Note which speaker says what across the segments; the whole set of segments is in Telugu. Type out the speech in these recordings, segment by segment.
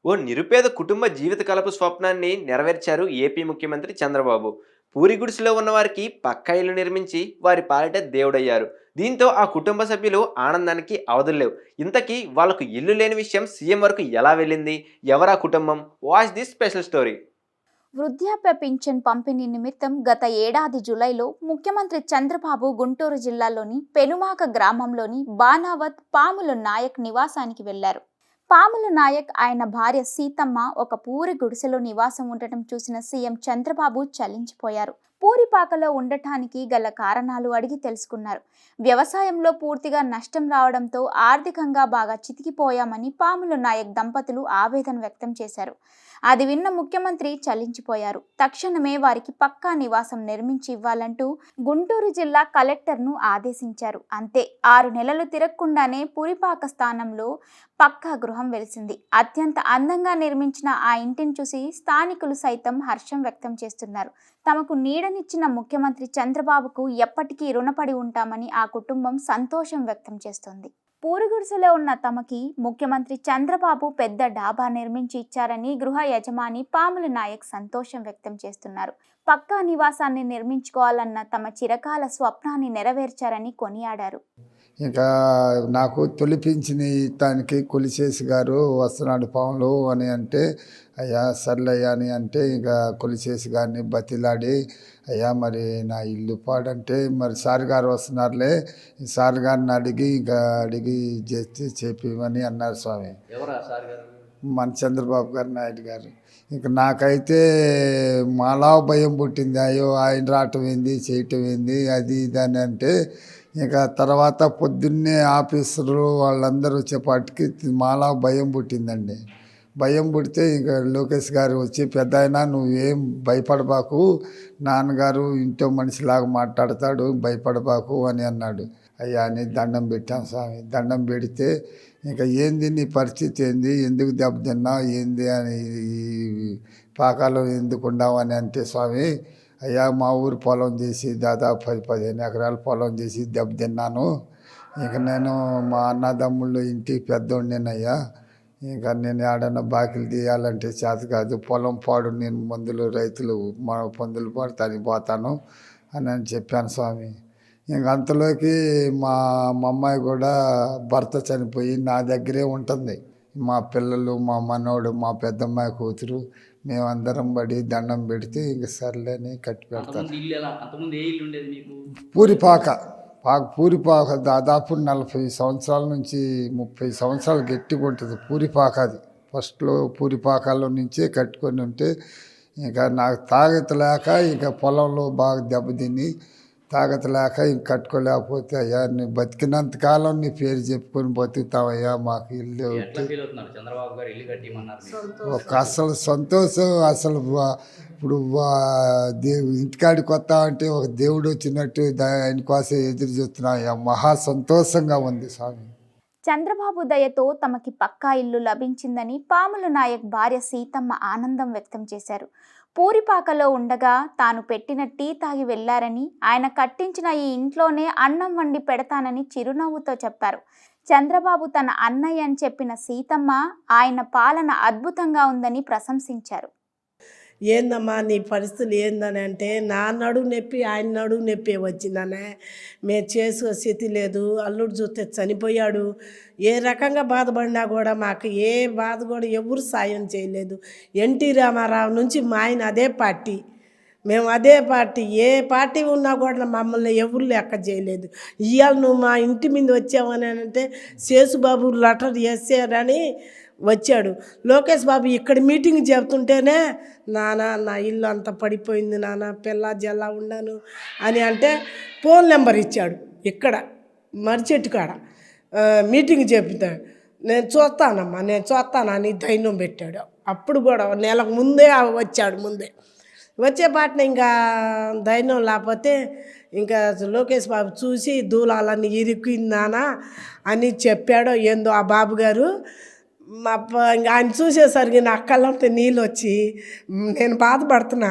Speaker 1: ఓ నిరుపేద కుటుంబ జీవితకాలపు స్వప్నాన్ని నెరవేర్చారు ఏపీ ముఖ్యమంత్రి చంద్రబాబు. పూరి గుడిసెలో ఉన్నవారికి పక్కా ఇల్లు నిర్మించి వారి పాలిట దేవుడయ్యారు. దీంతో ఆ కుటుంబ సభ్యులు ఆనందానికి అవధుల్లేవు. ఇంతకీ వాళ్లకు ఇల్లు లేని విషయం సీఎం వరకు ఎలా వెళ్ళింది? ఎవరా కుటుంబం? Watch this special story.
Speaker 2: వృద్ధాప్య పింఛన్ పంపిణీ నిమిత్తం గత ఏడాది జూలైలో ముఖ్యమంత్రి చంద్రబాబు గుంటూరు జిల్లాలోని పెనుమాక గ్రామంలోని బానావత్ పాముల నాయక్ నివాసానికి వెళ్లారు. పాముల నాయక్ ఆయన భార్య సీతమ్మ ఒక పూరి గుడిసెలో నివాసం ఉండటం చూసిన సీఎం చంద్రబాబు చలించిపోయారు. పూరిపాకలో ఉండటానికి గల కారణాలు అడిగి తెలుసుకున్నారు. వ్యవసాయంలో పూర్తిగా నష్టం రావడంతో ఆర్థికంగా బాగా చితికిపోయామని పాముల నాయక్ దంపతులు ఆవేదన వ్యక్తం చేశారు. అది విన్న ముఖ్యమంత్రి చలించిపోయారు. తక్షణమే వారికి పక్కా నివాసం నిర్మించి ఇవ్వాలంటూ గుంటూరు జిల్లా కలెక్టర్ను ఆదేశించారు. అంతే 6 నెలలు తిరగకుండానే పురిపాక స్థానంలో పక్కా గృహం వెలిసింది. అత్యంత అందంగా నిర్మించిన ఆ ఇంటిని చూసి స్థానికులు సైతం హర్షం వ్యక్తం చేస్తున్నారు. తమకు నీడనిచ్చిన ముఖ్యమంత్రి చంద్రబాబుకు ఎప్పటికీ రుణపడి ఉంటామని ఆ కుటుంబం సంతోషం వ్యక్తం చేస్తోంది. పూరుగుడిసెలో ఉన్న తమకి ముఖ్యమంత్రి చంద్రబాబు పెద్ద డాబా నిర్మించి ఇచ్చారని గృహ యజమాని పాముల నాయక్ సంతోషం వ్యక్తం చేస్తున్నారు. పక్కా నివాసాన్ని నిర్మించుకోవాలన్న తమ చిరకాల స్వప్నాన్ని నెరవేర్చారని కొనియాడారు.
Speaker 3: ఇంకా నాకు తొలిపించిన ఇతానికి కొలిచేసి గారు వస్తున్నాడు పాములు అని అంటే, అయ్యా సర్లయ్యా అని అంటే, ఇక కొలిచేసి గారిని బతిలాడి, అయ్యా మరి నా ఇల్లు పాడంటే, మరి సార్ గారు వస్తున్నారులే, సార్ గారిని అడిగి చేసి చెప్పమని అన్నారు స్వామి. మన చంద్రబాబు గారు నాయుడు గారు. ఇంక నాకైతే మాలా భయం పుట్టింది. అయ్యో ఆయన రావటం ఏంది, చేయటం ఏంది, అది ఇది అని అంటే, ఇక తర్వాత పొద్దున్నే ఆఫీసర్లు వాళ్ళందరూ వచ్చేపాటికి మాలా భయం పుట్టిందండి. భయం పుడితే ఇక లోకేష్ గారు వచ్చి, పెద్ద అయినా నువ్వేం భయపడబాకు, నాన్నగారు ఇంట్లో మనిషిలాగా మాట్లాడతాడు, భయపడబాకు అని అన్నాడు. అయ్యా అని దండం పెట్టాం స్వామి. దండం పెడితే ఇంకా ఏంది నీ పరిస్థితి ఏంది, ఎందుకు దెబ్బతిన్నావు ఏంది అని, ఈ పాకాలు ఎందుకు ఉండవు అని అంటే, స్వామి అయ్యా మా ఊరు పొలం చేసి దాదాపు 10-15 ఎకరాల పొలం చేసి దెబ్బతిన్నాను. ఇక నేను మా అన్నదమ్ముళ్ళు ఇంటికి పెద్దోడినేనయ్యా, ఇంకా నేను ఏడన్నా బాకీలు తీయాలంటే చేత కాదు, పొలం పాడు నేను మందులు రైతులు మా పందులు పడతానికి పోతాను అని చెప్పాను స్వామి. ఇంక అంతలోకి మా అమ్మాయి కూడా భర్త చనిపోయి నా దగ్గరే ఉంటుంది. మా పిల్లలు, మా మనోడు, మా పెద్దమ్మాయి కూతురు, మేమందరం పడి దండం పెడితే ఇంక సర్లేని కట్టి పెడతారు. పూరిపాక దాదాపు 40 సంవత్సరాల నుంచి 30 సంవత్సరాలు గట్టిగా ఉంటుంది పూరిపాక. అది ఫస్ట్లో పూరిపాకాల్లో నుంచే కట్టుకొని ఉంటే, ఇంకా నాకు తాగత లేక ఇక పొలంలో బాగా దెబ్బతిని తాగత లేక ఇంక కట్టుకోలేకపోతే, అయ్యా నీ బతికినంతకాలం నీ పేరు చెప్పుకొని బతుకుతావయ్యా, మాకు ఇల్లు ఒక అసలు సంతోషం. అసలు ఇప్పుడు ఇంటికాడికి వస్తా అంటే ఒక దేవుడు వచ్చినట్టు ఆయన కోసం ఎదురు చూస్తున్నా. మహా సంతోషంగా ఉంది స్వామి.
Speaker 2: చంద్రబాబు దయతో తమకి పక్కా ఇల్లు లభించిందని పాముల నాయక్ భార్య సీతమ్మ ఆనందం వ్యక్తం చేశారు. పూరిపాకలో ఉండగా తాను పెట్టిన టీ తాగి వెళ్లారని, ఆయన కట్టించిన ఈ ఇంట్లోనే అన్నం వండి పెడతానని చిరునవ్వుతో చెప్పారు. చంద్రబాబు తన అన్నయ్య అని చెప్పిన సీతమ్మ ఆయన పాలన అద్భుతంగా ఉందని ప్రశంసించారు.
Speaker 4: ఏందమ్మా నీ పరిస్థితులు ఏందని అంటే, నా నడువు నొప్పి ఆయన నడువు నొప్పి వచ్చిందనే, మేము చేసుకో స్థితి లేదు, అల్లుడు చూస్తే చనిపోయాడు, ఏ రకంగా బాధపడినా కూడా మాకు ఏ బాధ కూడా ఎవరు సాయం చేయలేదు. ఎన్టీ రామారావు నుంచి మా ఆయన అదే పార్టీ, మేము అదే పార్టీ, ఏ పార్టీ ఉన్నా కూడా మమ్మల్ని ఎవరు లెక్క చేయలేదు. ఇవాళ నువ్వు మా ఇంటి మీద వచ్చావని అంటే, శేషుబాబు లెటర్ వేసారని వచ్చాడు. లోకేష్ బాబు ఇక్కడ మీటింగ్ చెప్తుంటేనే, నాన్న నా ఇల్లు అంతా పడిపోయింది నాన్న, పిల్ల జల్లా ఉన్నాను అని అంటే ఫోన్ నెంబర్ ఇచ్చాడు. ఇక్కడ మర్చెట్టు కాడ మీటింగ్ చెప్తాడు. నేను చూస్తానమ్మా, నేను చూస్తానని ధైర్యం పెట్టాడు. అప్పుడు కూడా నెలకు ముందే వచ్చాడు. ముందే వచ్చే పాటన ఇంకా ధైర్యం లేకపోతే ఇంకా లోకేష్ బాబు చూసి దూలాలన్నీ ఇరుక్కిందానా అని చెప్పాడో ఏందో ఆ బాబు గారు. ఇంకా ఆయన చూసేసరికి నా కళ్ళంటే నీళ్ళు వచ్చి నేను బాధపడుతున్నా.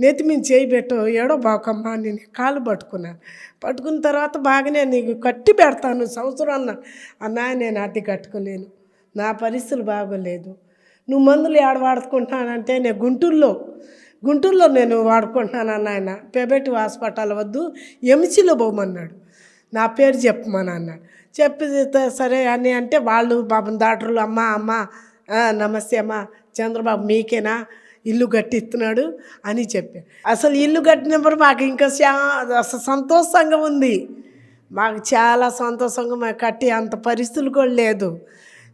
Speaker 4: నెత్తి మీద చేయి పెట్టు, ఏడో బాకమ్మా నేను కాళ్ళు పట్టుకున్న తర్వాత బాగానే నీకు కట్టి పెడతాను సంవత్సరం అన్నా. నేను అద్దె కట్టుకోలేను, నా పరిస్థితులు బాగోలేదు, నువ్వు మందులు ఏడ వాడుకుంటున్నానంటే నేను గుంటూరులో నేను వాడుకుంటున్నాను ఆయన ప్రైవేట్ హాస్పిటల్ వద్దు ఎంసీలో పోమన్నాడు, నా పేరు చెప్పమని అన్నాడు. చెప్పి సరే అని అంటే వాళ్ళు బాబు డాక్టర్లు అమ్మ నమస్తే అమ్మ చంద్రబాబు మీకేనా ఇల్లు కట్టిస్తున్నాడు అని చెప్పాను. అసలు ఇల్లు కట్టినప్పుడు మాకు ఇంకా అసలు సంతోషంగా ఉంది, మాకు చాలా సంతోషంగా మాకు కట్టి అంత పరిస్థితులు కూడా లేదు.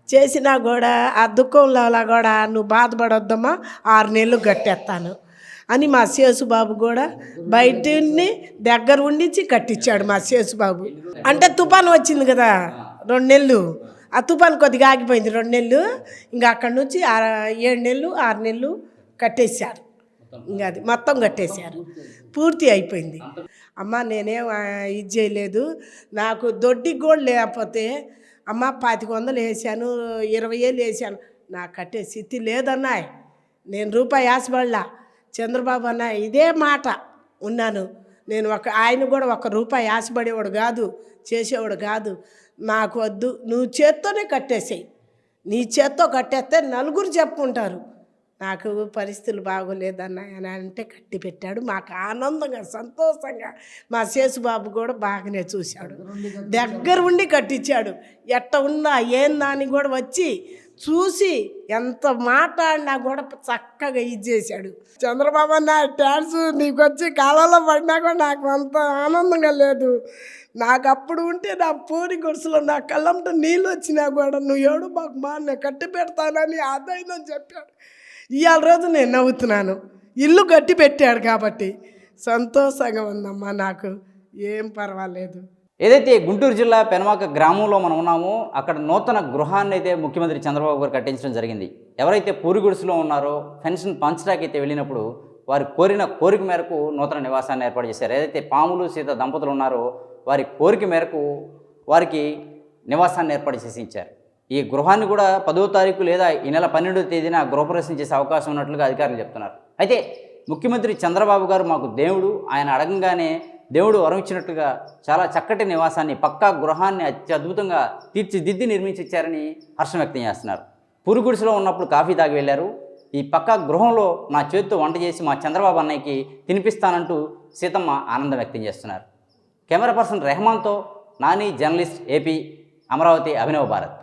Speaker 4: చేసినా కూడా ఆ దుఃఖంలో కూడా నువ్వు బాధపడొద్దమ్మా 6 నెలలు కట్టేస్తాను అని మా శేషుబాబు కూడా బయటని దగ్గర ఉండించి కట్టించాడు మా శేషుబాబు. అంటే తుఫాను వచ్చింది కదా 2 నెలలు, ఆ తుఫాను కొద్దిగా ఆగిపోయింది 2 నెలలు, ఇంకా అక్కడి నుంచి 7 నెలలు 6 నెలలు కట్టేశారు. ఇంకా అది మొత్తం కట్టేశారు, పూర్తి అయిపోయింది. అమ్మ నేనేం ఇది చేయలేదు, నాకు దొడ్డికి కూడా లేకపోతే అమ్మ 2500 వేసాను 20,000 వేసాను, నాకు కట్టే స్థితి లేదన్నాయ్. నేను రూపాయి ఆశపడలా, చంద్రబాబు అన్న ఇదే మాట ఉన్నాను నేను. ఆయన కూడా 1 రూపాయి ఆశపడేవాడు కాదు, చేసేవాడు కాదు. నాకు వద్దు, నువ్వు చేత్తోనే కట్టేసేయి, నీ చేత్తో కట్టేస్తే నలుగురు చెప్పుకుంటారు నాకు పరిస్థితులు బాగోలేదన్న అని అంటే కట్టి పెట్టాడు. మాకు ఆనందంగా సంతోషంగా మా శేషుబాబు కూడా బాగానే చూశాడు, దగ్గర ఉండి కట్టించాడు. ఎట్ట ఉందా ఏందా అని కూడా వచ్చి చూసి ఎంత మాట్లాడినా కూడా చక్కగా ఇది చేశాడు. చంద్రబాబు అన్న డ్యాన్స్ నీకు వచ్చి కాలంలో పడినా కూడా నాకు అంత ఆనందంగా లేదు. నాకు అప్పుడు ఉంటే నా పూరి గుడిసెలో నా కళ్ళంట నీళ్ళు వచ్చినా కూడా నువ్వు ఏడు మాకు నేను కట్టి పెడతానని అదైందని చెప్పాడు. ఇవాళ రోజు నేను నవ్వుతున్నాను, ఇల్లు కట్టి పెట్టాడు కాబట్టి సంతోషంగా ఉందమ్మా, నాకు ఏం పర్వాలేదు.
Speaker 5: ఏదైతే గుంటూరు జిల్లా పెనమాక గ్రామంలో మనం ఉన్నామో అక్కడ నూతన గృహాన్ని అయితే ముఖ్యమంత్రి చంద్రబాబు గారు కట్టించడం జరిగింది. ఎవరైతే పూరి గుడిసెలో ఉన్నారో పెన్షన్ పంచడానికి అయితే వెళ్ళినప్పుడు వారి కోరిక మేరకు నూతన నివాసాన్ని ఏర్పాటు చేశారు. ఏదైతే పాములు సీత దంపతులు ఉన్నారో వారి కోరిక మేరకు వారికి నివాసాన్ని ఏర్పాటు చేసి ఇచ్చారు. ఈ గృహాన్ని కూడా 10వ తారీఖు లేదా ఈ నెల 12వ తేదీన గృహప్రవేశం చేసే అవకాశం ఉన్నట్లుగా అధికారులు చెప్తున్నారు. అయితే ముఖ్యమంత్రి చంద్రబాబు గారు మాకు దేవుడు, ఆయన అడగంగానే దేవుడు వరం ఇచ్చినట్లుగా చాలా చక్కటి నివాసాన్ని, పక్కా గృహాన్ని అత్యద్భుతంగా తీర్చిదిద్ది నిర్మించి ఇచ్చారని హర్షం వ్యక్తం చేస్తున్నారు. పూరి గుడిసెలో ఉన్నప్పుడు కాఫీ తాగి వెళ్ళారు, ఈ పక్కా గృహంలో నా చేతితో వంట చేసి మా చంద్రబాబు అన్నయ్యకి తినిపిస్తానంటూ సీతమ్మ ఆనందం వ్యక్తం చేస్తున్నారు. కెమెరా పర్సన్ రెహమాన్తో నాని, జర్నలిస్ట్, ఏపీ, అమరావతి, అభినవ్ భారత్.